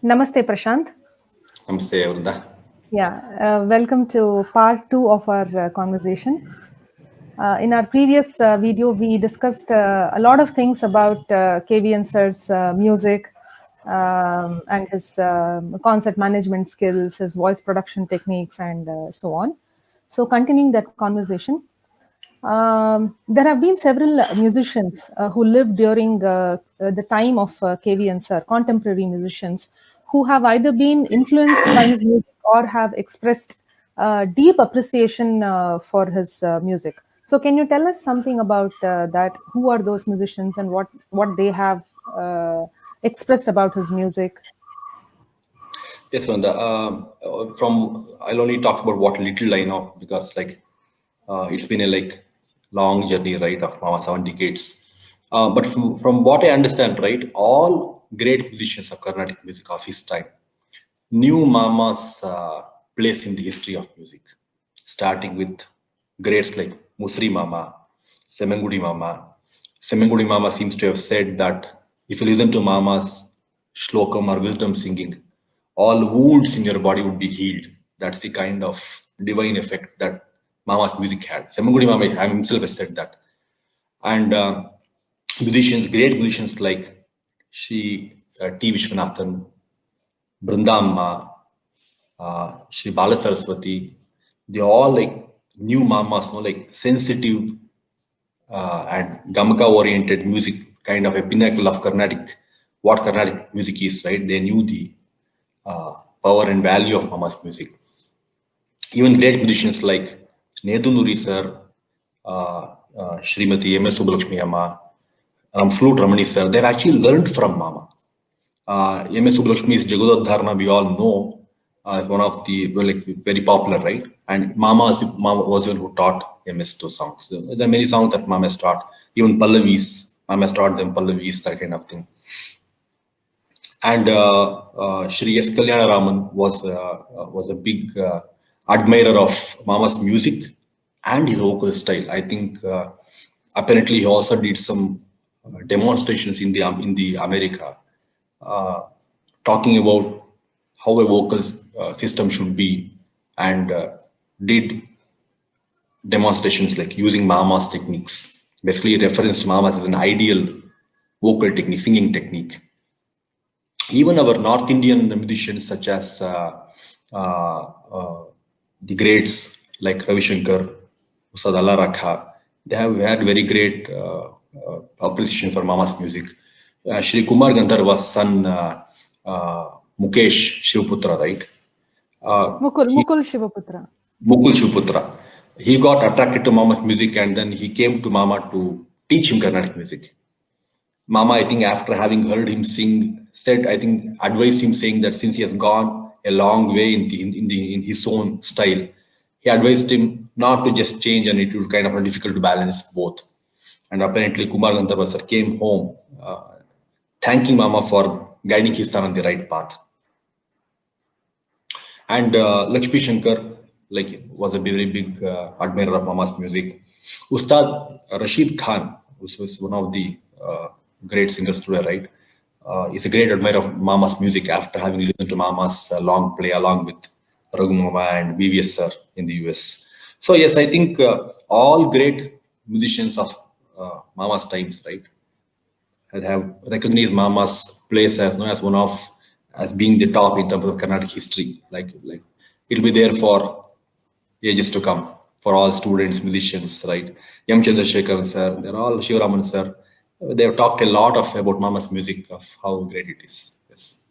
Namaste, Prashant. Namaste, Vrinda. Yeah, welcome to part two of our conversation. In our previous video, we discussed a lot of things about KVN sir's music and his concert management skills, his voice production techniques, and so on. So, continuing that conversation, there have been several musicians who lived during the time of KVN sir, contemporary musicians, who have either been influenced by his music or have expressed deep appreciation for his music. So, can you tell us something about that? Who are those musicians and what they have expressed about his music? Yes, Vrinda. From I'll only talk about what little I know because it's been a long journey, right, of 7 decades. But from what I understand, right, all great musicians of Carnatic music of his time knew Mama's place in the history of music, starting with greats like Musri Mama, Semengudi Mama. Semengudi Mama seems to have said that if you listen to Mama's shlokam or wisdom singing, all wounds in your body would be healed. That's the kind of divine effect that Mama's music had. Semengudi Mama himself has said that. And musicians, great musicians like T. Vishwanathan, Brindamma, Shri Bala Saraswati, they all new mamas, no, like sensitive and gamaka oriented music, kind of a pinnacle of Carnatic, what Carnatic music is, right? They knew the power and value of mama's music. Even great musicians like Nedunuri sir, Srimati M.S. Subbalakshmi Amma, Flute Ramani sir, they've actually learned from mama. MS Subbulakshmi's Jagodadharna, we all know, one of the very popular, right? And Mama was the one who taught MS those songs. So there are many songs that Mama has taught, even Pallavis. Mama has taught them Pallavis, that kind of thing. And Shri S. Kalyana Raman was a big admirer of Mama's music and his vocal style. I think apparently he also did some demonstrations in the America, uh, talking about how a vocal system should be, and did demonstrations like using Mama's techniques. Basically, referenced Mama's as an ideal vocal technique, singing technique. Even our North Indian musicians, such as the greats like Ravi Shankar, Ustad Allah Rakha, they have had very great appreciation for Mama's music. Shri Kumar Gandharva's son, Mukesh Shivputra, right? He Mukul Shivaputra. Mukul Shivputra. He got attracted to Mama's music and then he came to Mama to teach him Carnatic music. Mama, I think, after having heard him sing, said, I think, advised him saying that since he has gone a long way in his own style, he advised him not to just change, and it would kind of be difficult to balance both. And apparently, Kumar Gandharva sir came home, thanking Mama for guiding his son on the right path. And Lakshmi Shankar, was a very big admirer of Mama's music. Ustad Rashid Khan, who was one of the great singers today, right? Is a great admirer of Mama's music after having listened to Mama's long play along with Raghu Mama and VVS sir in the US. So yes, I think all great musicians of Mama's times, right, and have recognized Mama's place as known as one of as being the top in terms of Carnatic history. Like it'll be there for ages to come for all students, musicians, right? M. Chandrasekhar sir, they're all Shivaraman sir. They have talked a lot of about Mama's music, of how great it is. Yes.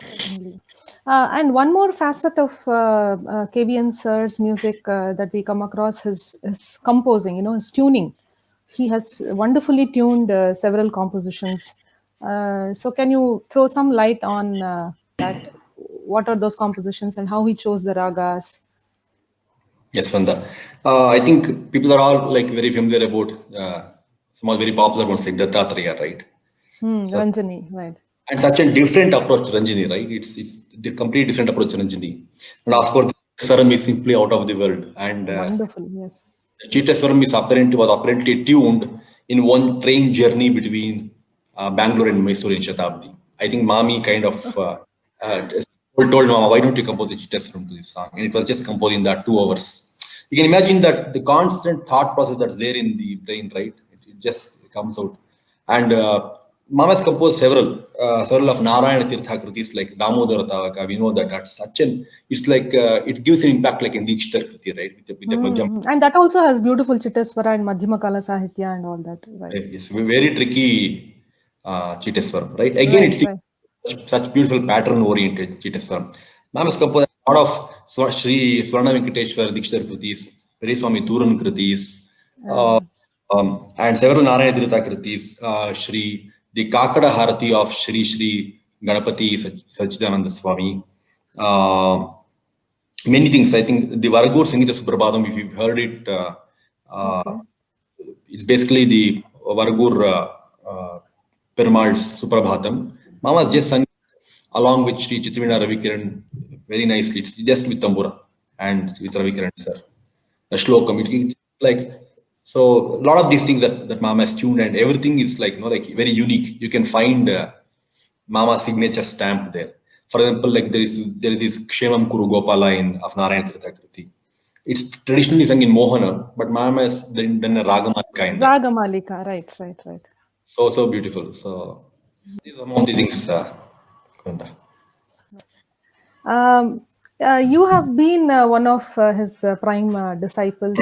Certainly. And one more facet of KVN sir's music that we come across is composing, his tuning. He has wonderfully tuned several compositions. So, can you throw some light on that? What are those compositions and how he chose the ragas? Yes, Vanda. I think people are all very familiar about some of very popular ones like Dattatreya, right? So, Ranjani, right. and such a different approach to Ranjini, right? It's a completely different approach to Ranjini. And of course, Swaram is simply out of the world. And Wonderful, yes. Cheetah is was apparently tuned in one train journey between Bangalore and Mysore in Shatabdi. I think Mami kind of told Mama, why don't you compose the Chitteswaram to this song? And it was just composed in that 2 hours. You can imagine that the constant thought process that's there in the brain, right? It just comes out. And Mama has composed several of Narayana Tirtha kritis like Damodara Tavaka. We know that that's such an, it's like, it gives an impact like in Dikshtar kriti, right? With the Pajam. And that also has beautiful Chitteswara and Madhyama Kala Sahitya and all that, right? It's very tricky Chitteswaram, right? Again, Right, it's right. such beautiful pattern-oriented Chitteswaram. Ma'am has composed a lot of Sri Swarna Venkateshwar Dikshar Kritis, Periswami Turan Kritis, and several Narayana Tirtha Kritis, the Kakada Harati of Shri Ganapati Sachidananda Swami. Many things. I think the Varagur Sangita Suprabhatam, if you've heard it, Okay. it's basically the Varagur Perumal's Suprabhatam. Mama just sang along with Sri Chitrivina Ravikiran very nicely. It's just with Tambura and with Ravikiran sir. The shlokam, it's like, so a lot of these things that Mama has tuned, and everything is like, like very unique. You can find Mama's signature stamp there. For example, like there is this Kshemam Kuru Gopala in of Narayana Tirtha Kriti. It's traditionally sung in Mohana, but Mama has done a Ragamalika in that. Ragamalika, right. So beautiful. So these are among the things, Govinda. You have been one of his prime disciples.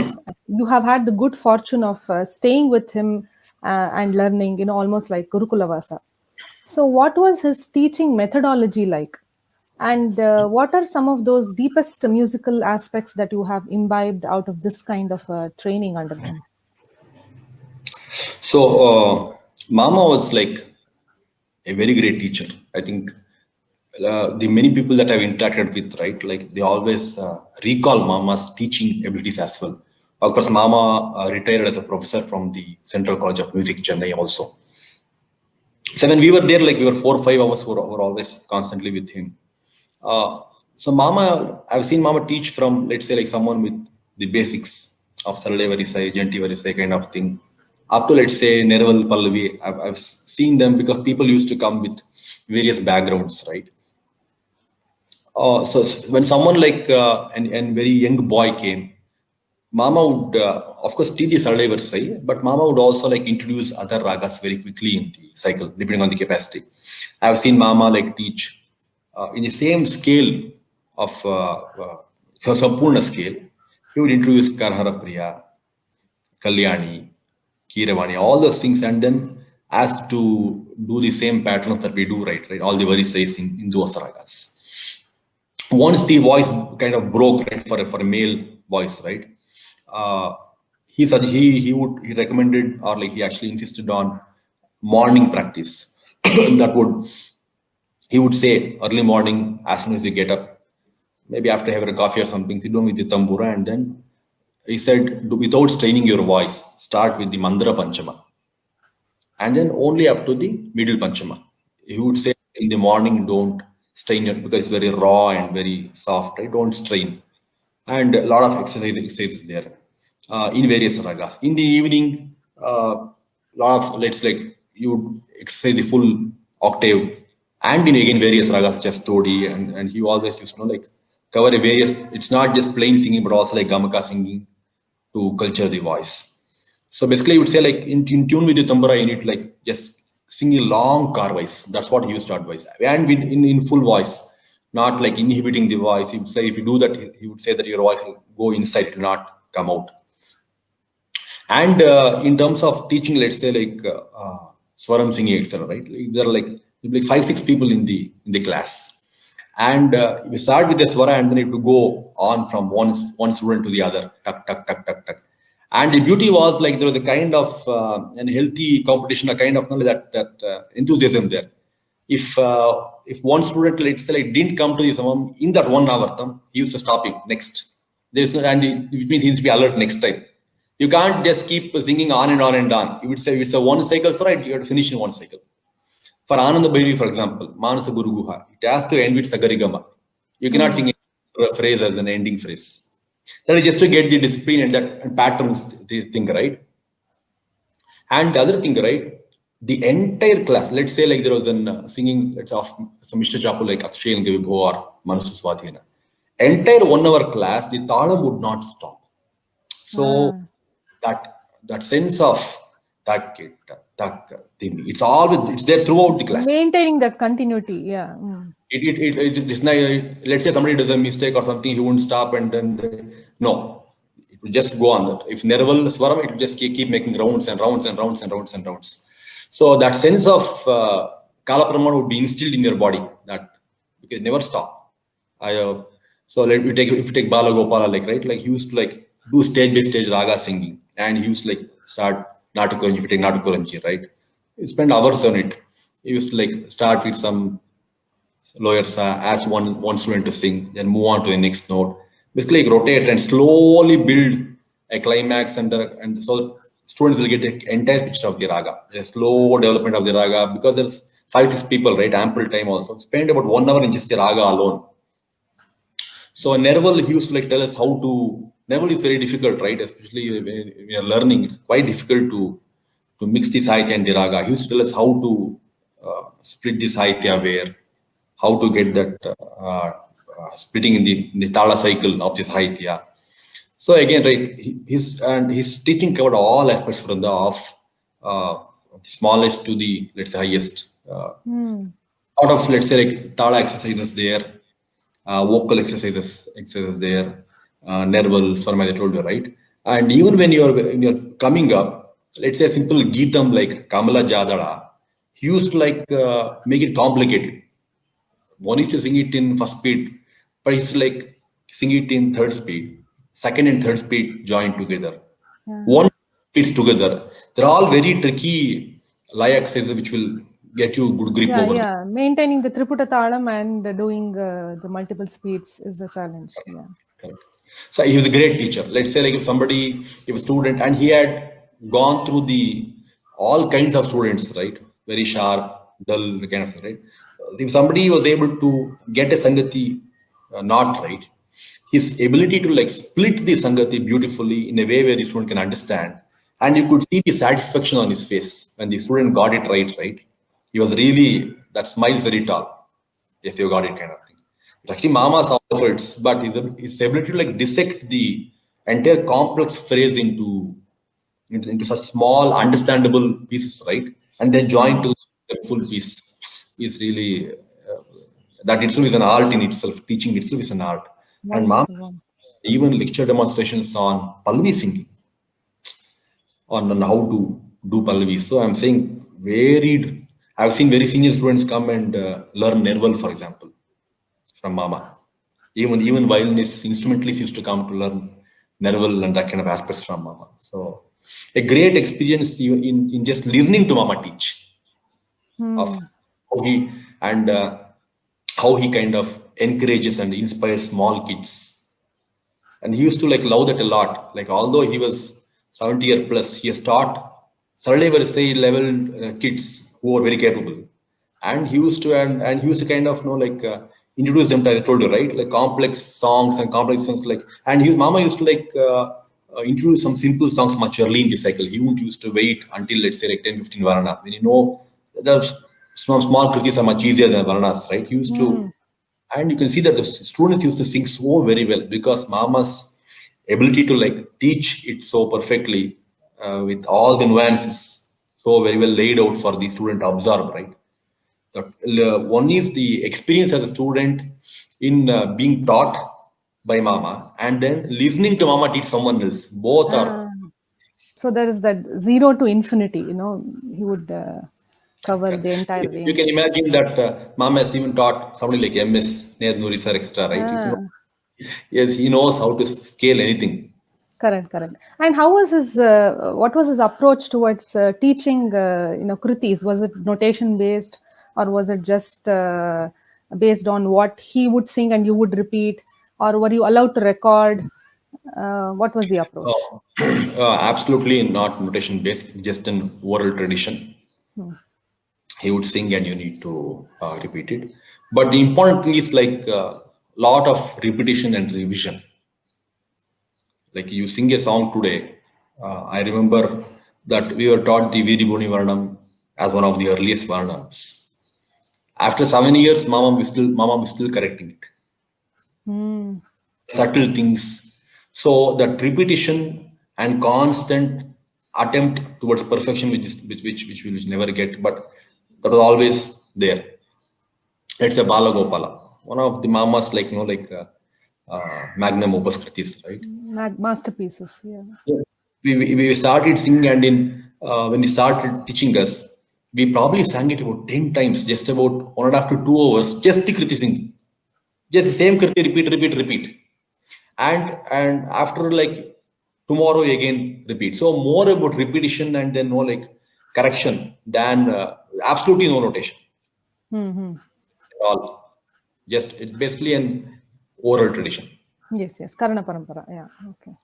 You have had the good fortune of staying with him and learning, almost like Gurukulavasa. So, what was his teaching methodology like? And what are some of those deepest musical aspects that you have imbibed out of this kind of training under him? So Mama was like a very great teacher. I think the many people that I've interacted with, right, like they always recall Mama's teaching abilities as well. Of course, Mama retired as a professor from the Central College of Music, Chennai also. So when we were there, like we were 4 or 5 hours, were always constantly with him. So Mama, I've seen Mama teach from, let's say, like someone with the basics of Sarale Varisai, Janti Varisai kind of thing, up to, let's say, Neraval Pallavi. I've seen them because people used to come with various backgrounds, right? So when someone like and very young boy came, Mama would, of course, teach the Sarale Varisai, but Mama would also like introduce other ragas very quickly in the cycle, depending on the capacity. I've seen Mama like teach in the same scale of Sampurna scale. He would introduce Karhara Priya, Kalyani, Kiravani, all those things, and then asked to do the same patterns that we do, right? All the Varisais in those ragas. Once the voice kind of broke, right, for a male voice, right? He recommended, or like he actually insisted on morning practice. He would say early morning, as soon as you get up, maybe after having a coffee or something, sit down with the tambura, and then he said, without straining your voice, start with the Mandara Panchama, and then only up to the middle Panchama. He would say in the morning, don't strain it because it's very raw and very soft, right? Don't strain. And a lot of exercises there in various ragas. In the evening, lot of, let's like you exercise the full octave, and in again various ragas such as Todi, and he always used to like cover a various. It's not just plain singing, but also like gamaka singing to culture the voice. So basically, you would say like in tune with the tambura, you need like just sing a long car voice. That's what he used to advise, and in full voice, not like inhibiting the voice. He would say if you do that, he would say that your voice will go inside, it will not come out. And in terms of teaching, let's say like Swaram singing, etc., right? There are like 5-6 people in the class, and we start with the swara, and then it will go on from one student to the other, tuck tuck tuck tuck tuck. And the beauty was like there was a kind of an healthy competition, a kind of that enthusiasm there. If one student, let's say, like, didn't come to the samam in that 1 hour, he used to stop him next. There is no, and it means he needs to be alert next time. You can't just keep singing on and on and on. You would say it's a one cycle, so right, you have to finish in one cycle. For Ananda Bhairavi, for example, Manasa Guru Guha, it has to end with Sagarigama. You cannot sing a phrase as an ending phrase. That is just to get the discipline and that patterns, the thing, right? And the other thing, right? the entire class, let's say like there was an singing, let's of some Mr. Chapu like Akshay and Vibho or Manusha Swadhina. Entire 1 hour class, the talam would not stop. So that sense of tak, tak, it's all it's there throughout the class. Maintaining that continuity, yeah. It just let's say somebody does a mistake or something, he won't stop and then no, it will just go on that. If Nerval Swaram, it will just keep making rounds and rounds and rounds and rounds and rounds. So that sense of Kalapraman would be instilled in your body, that because never stop. So if you take Bala Gopala, like right, like he used to like do stage by stage raga singing, and he used to like start Natukuranji. If you take Natukuranji, right, you spend hours on it. He used to like start with some lawyers, ask one student to sing, then move on to the next note. Basically, like, rotate and slowly build a climax, and so students will get the entire picture of the raga, a slow development of the raga, because there's 5-6 people, right? Ample time also. Spend about 1 hour in just the raga alone. So Nerval, he used to like tell us how to. Nerval is very difficult, right? Especially when we are learning, it's quite difficult to mix the sahitya and the raga. He used to tell us how to split the sahitya where, how to get that splitting in the tala cycle of the sahitya. So again, right, his teaching covered all aspects from the smallest to the, let's say, highest. Out of, let's say, like tala exercises there, vocal exercises there, nerval, swarma, I told you, right? And even when you're coming up, let's say a simple Geetam like Kamala Jadala, he used to like make it complicated. One is to sing it in first speed, but it's like sing it in third speed. Second and third speed joined together. One speeds together. They're all very tricky lay exercises which will get you good grip over. Yeah. Maintaining the Triputa Talam and doing the multiple speeds is a challenge. Yeah. Correct. So he was a great teacher. Let's say like if a student, and he had gone through the all kinds of students, right? Very sharp, dull, kind of thing, right? If somebody was able to get a Sangati not right, his ability to like split the Sangati beautifully in a way where the student can understand, and you could see the satisfaction on his face when the student got it right? He was really, that smile is very tall. Yes, you got it, kind of thing. Actually, Mama's efforts, but his ability to like dissect the entire complex phrase into such small, understandable pieces, right? And then join to the full piece is really that itself is an art in itself. Teaching itself is an art. And Mama even lecture demonstrations on Pallavi singing, on how to do Pallavi. So I'm saying varied. I've seen very senior students come and learn Nerval, for example, from Mama. Even violinists, instrumentalists used to come to learn Nerval and that kind of aspects from Mama. So a great experience in just listening to Mama teach of how he and how he kind of encourages and inspires small kids. And he used to like love that a lot. Like although he was 70 year plus, he has taught Sarale Varsai level kids who are very capable. And he used to and he used to kind of like introduce them to, I told you, right, like complex songs and complex songs, like, and Mama used to like introduce some simple songs much early in the cycle. He wouldn't used to wait until, let's say, like 10-15 Varanas. When the small kritis are much easier than Varanas, right? He used to, and you can see that the students used to sing so very well because Mama's ability to like teach it so perfectly with all the nuances so very well laid out for the student to absorb, right? One is the experience as a student in being taught by Mama, and then listening to Mama teach someone else. Both are. So there is that 0 to infinity. He would cover the entire range. You can imagine that Mama has even taught somebody like MS, Ned Nuri sir, etc. Right? Yes, he knows how to scale anything. Correct. And how was his? What was his approach towards teaching? Kritis? Was it notation based, or was it just based on what he would sing and you would repeat, or were you allowed to record? What was the approach? Absolutely not notation based, just an oral tradition. He would sing and you need to repeat it. But the important thing is like a lot of repetition and revision. Like you sing a song today, I remember that we were taught the Viri Boni Varnam as one of the earliest Varnams. After 7 years, Mama was still correcting it. Subtle things. So that repetition and constant attempt towards perfection, which we will never get, but that was always there. Let's say Bala Gopala, one of the Mamas, like magnum opus kritis, right? Masterpieces. Yeah. Yeah. We started singing, and when he started teaching us, we probably sang it about 10 times, just about 1.5 to 2 hours, just the kriti singing. Just the same kriti, repeat. And after like tomorrow again repeat. So more about repetition and then more like correction than absolutely no notation at all. Just it's basically an oral tradition. Yes. Karana Parampara. Yeah. Okay.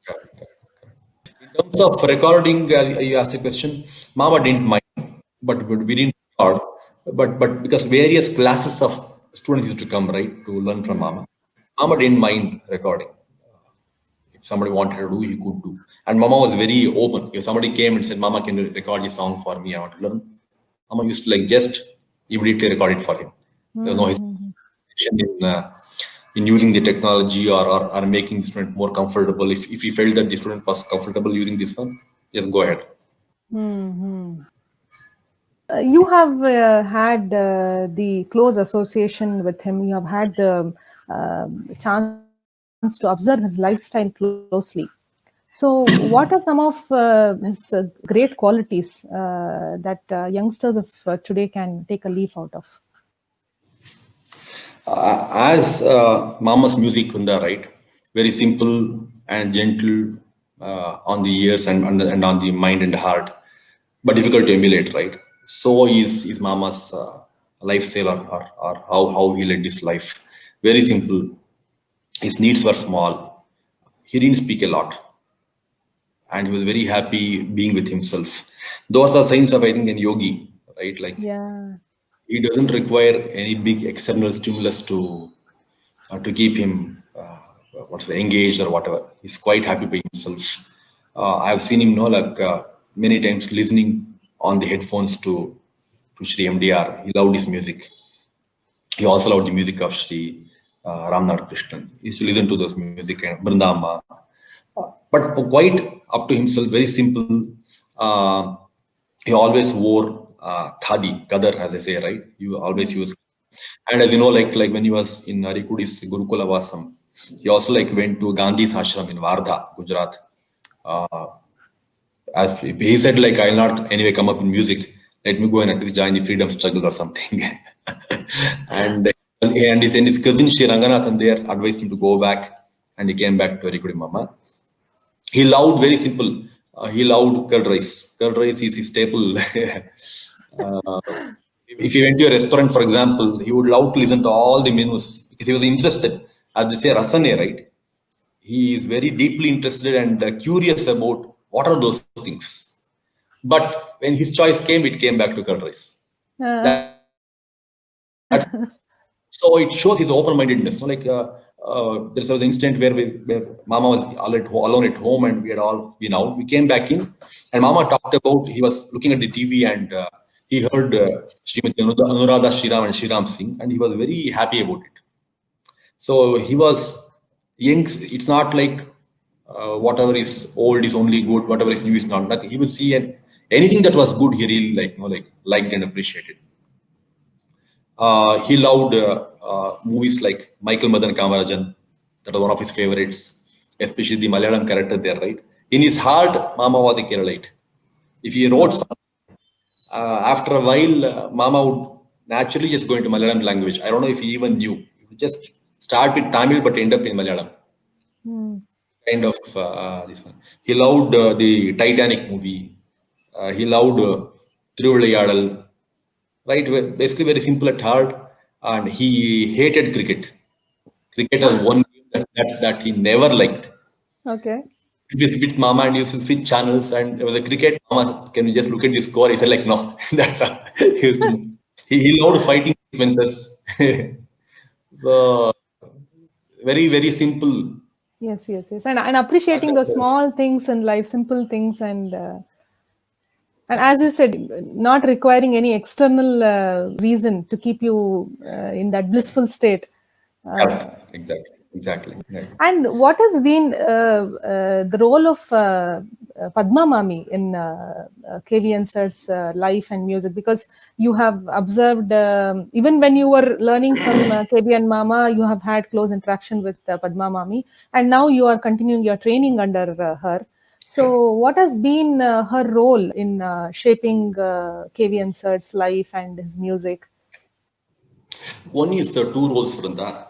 In terms of recording, you asked a question. Mama didn't mind, but we didn't record. But because various classes of students used to come, right, to learn from Mama. Mama didn't mind recording. If somebody wanted to do, he could do. And Mama was very open. If somebody came and said, "Mama, can you record this song for me? I want to learn." Mama used to like just immediately record it for him. There was no hesitation in using the technology or making the student more comfortable. If he felt that the student was comfortable using this one, just go ahead. You have had the close association with him. You have had the chance to observe his lifestyle closely. So, what are some of his great qualities that youngsters of today can take a leaf out of? As Mama's music, Kunda, right? Very simple and gentle on the ears and on the mind and heart, but difficult to emulate, right? So is Mama's lifestyle or how he led his life. Very simple. His needs were small. He didn't speak a lot, and he was very happy being with himself. Those are signs of, I think, an yogi, right? Like Yeah. he doesn't require any big external stimulus to keep him engaged or whatever. He's quite happy by himself. I've seen him many times listening on the headphones to Shri MDR. He loved his music. He also loved the music of Shri Ramnath Krishnan. He used to listen to those music and Brindama. But quite up to himself, very simple. He always wore khadi, gadar, as I say, right? You always use. And as you know, like when he was in Arikudi's Gurukula Vasam, he also like went to Gandhi's ashram in Wardha, Gujarat. As he said, like, I'll not anyway come up in music. Let me go and at least join the freedom struggle or something. and he sent his cousin Sri Ranganathan there, advised him to go back, and he came back to Arikudi Mama. He loved very simple. He loved curd rice. Curd rice is his staple. If he went to a restaurant, for example, he would love to listen to all the menus because he was interested. As they say, rasane, right? He is very deeply interested and curious about what are those things. But when his choice came, it came back to curd rice. So it shows his open-mindedness. There was an incident where Mama was alone at home and we had all been out. We came back in and Mama talked about, he was looking at the TV and he heard Srimati Anuradha Shriram and Shriram sing, and he was very happy about it. So he was young. It's not like whatever is old is only good, whatever is new is not. Nothing. He would see anything that was good, he really liked and appreciated. He loved movies like Michael Madan Kamarajan. That was one of his favorites, especially the Malayalam character there, right? In his heart, Mama was a Keralite. If he wrote something, after a while, Mama would naturally just go into Malayalam language. I don't know if he even knew. He would just start with Tamil but end up in Malayalam. Kind of this one. He loved the Titanic movie. He loved Thiruvilayadal. Right, basically very simple at heart, and he hated cricket. Cricket was one game that he never liked. Okay. With Mama and used to switch channels, and there was a cricket. Mama, can you just look at the score? He said like, no. That's how he used to. He loved fighting sequences. So very simple. Yes. And appreciating the small things in life, simple things, and And as you said, not requiring any external reason to keep you in that blissful state. Exactly. Right. And what has been the role of Padma Mami in KVN sir's life and music? Because you have observed, even when you were learning from KVN Mama, you have had close interaction with Padma Mami, and now you are continuing your training under her. So, what has been her role in shaping KVN sir's life and his music? One is two roles, Vrunda.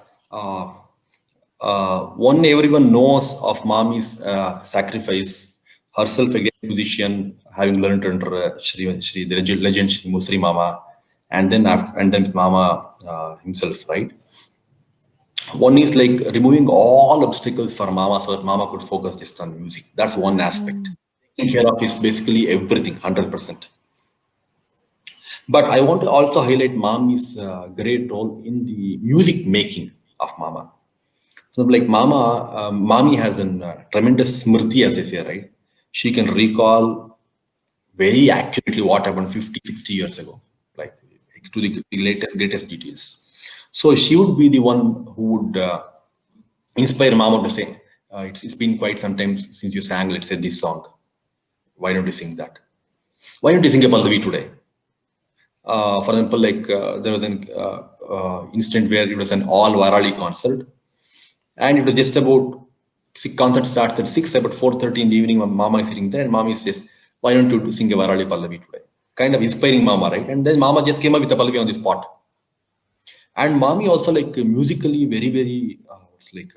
One, everyone knows of Mami's sacrifice, herself again musician, having learned under the legend Shri Musri Mama, and then Mama himself, right? One is like removing all obstacles for Mama so that Mama could focus just on music. That's one aspect. Taking care of is basically everything, 100%. But I want to also highlight Mami's great role in the music making of Mama. So like Mami has a tremendous smriti, as I say, right? She can recall very accurately what happened 50, 60 years ago, like to the greatest details. So she would be the one who would inspire Mama to say, it's been quite some time since you sang, let's say, this song. Why don't you sing that? Why don't you sing a Pallavi today? For example, like there was an instant where it was an all Varali concert, and it was just about concert starts at 6, about 4:30 in the evening. Mama is sitting there, and Mama says, "Why don't you sing a Varali Pallavi today?" Kind of inspiring Mama, right? And then Mama just came up with a Pallavi on the spot. And Mami also like musically very it's like.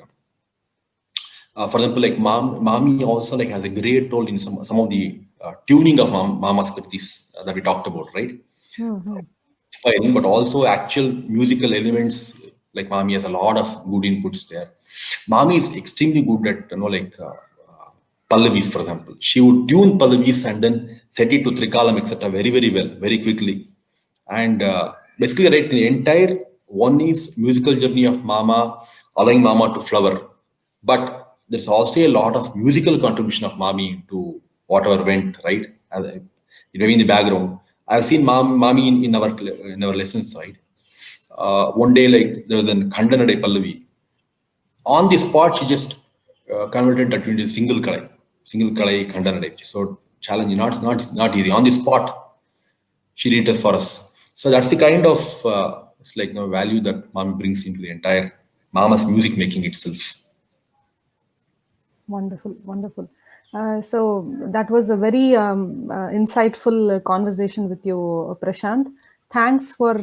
For example, like Mami also like has a great role in some of the tuning of Mama's kritis that we talked about, right? Inspiring, but also actual musical elements. Like Mami has a lot of good inputs there. Mami is extremely good at Pallavis, for example. She would tune Pallavis and then set it to Trikalam, etc. very well, very quickly. And basically, right, the entire one is musical journey of Mama, allowing Mama to flower. But there's also a lot of musical contribution of Mami to whatever went, right? Maybe in the background. I've seen Mami in our lessons, right? One day, like there was a Khandanade Pallavi. On the spot, she just converted that into single kalai Khandanade. So challenging, not easy. On the spot, she did it for us. So that's the kind of it's like value that Mami brings into the entire Mama's music making itself. Wonderful, wonderful. So that was a very insightful conversation with you, Prashant. Thanks for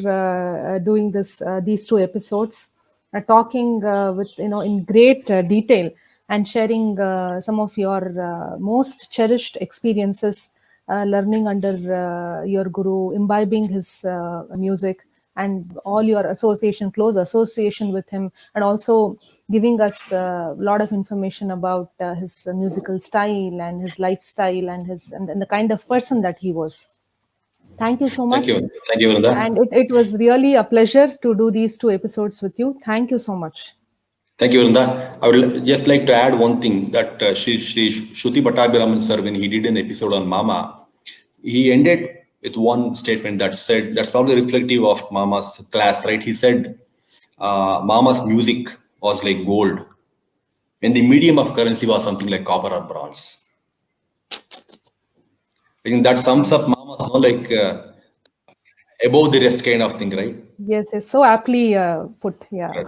doing these two episodes, talking with in great detail and sharing some of your most cherished experiences, learning under your guru, imbibing his music, and all your close association with him, and also giving us a lot of information about his musical style and his lifestyle and and the kind of person that he was. Thank you so much. Thank you, Vrunda. And it was really a pleasure to do these two episodes with you. Thank you so much. Thank you, Vrunda. I would just like to add one thing that Shri Shruti Bhattabhiraman sir, when he did an episode on Mama, he ended with one statement that said, that's probably reflective of Mama's class, right? He said, Mama's music was like gold, and the medium of currency was something like copper or bronze. I think that sums up Mama's, like above the rest kind of thing, right? Yes, it's so aptly put. Yeah. Right.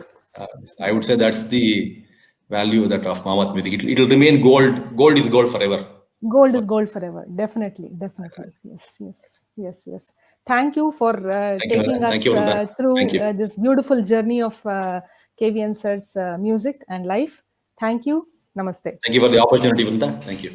I would say that's the value that of Mama's music. It'll remain gold. Gold is gold forever. Gold is gold forever. Definitely. Yes. Thank you for taking us through this beautiful journey of KVN sir's music and life. Thank you. Namaste. Thank you for the opportunity, Vrunda. Thank you.